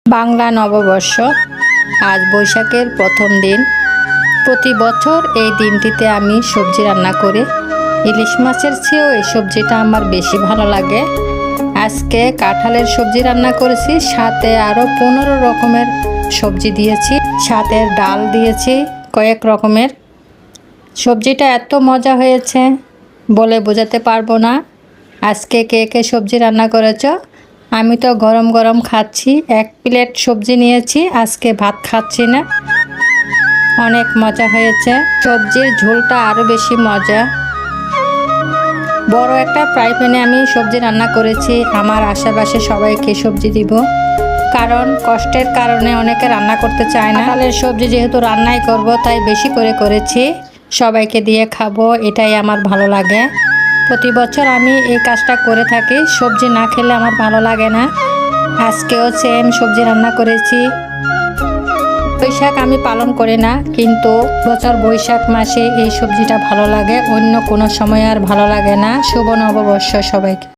বাংলা নববর্ষ। আজ বৈশাখের প্রথম দিন। প্রতি বছর এই দিনটিতে আমি সবজি রান্না করি। ইলিশ মাছের চেয়েও এই সবজিটা আমার বেশি ভালো লাগে। আজকে কাঁঠালের সবজি রান্না করেছি, সাথে আরও 15 রকমের সবজি দিয়েছি, সাথে ডাল দিয়েছি কয়েক রকমের। সবজিটা এত মজা হয়েছে বলে বোঝাতে পারবো না। আজকে কে কে সবজি রান্না করেছ? আমি তো গরম গরম খাচ্ছি। 1 প্লেট সবজি নিয়েছি, আজকে ভাত খাচ্ছি না। অনেক মজা হয়েছে। সবজির ঝোলটা আরও বেশি মজা। বড় একটা ফ্রাই প্যানে আমি সবজি রান্না করেছি। আমার আশেপাশে সবাইকে সবজি দিব, কারণ কষ্টের কারণে অনেকে রান্না করতে চায় না। কাঁঠালের সবজি যেহেতু রান্নাই করব, তাই বেশি করে করেছি। সবাইকে দিয়ে খাবো, এটাই আমার ভালো লাগে। প্রতি বছর আমি এই কাজটা করে থাকি। সবজি না খেলে আমার ভালো লাগে না। আজকেও সেম সবজি রান্না করেছি। বৈশাখ আমি পালন করি না, কিন্তু বছর বৈশাখ মাসে এই সবজিটা ভালো লাগে, অন্য কোনো সময় আর ভালো লাগে না। শুভ নববর্ষ সবাইকে।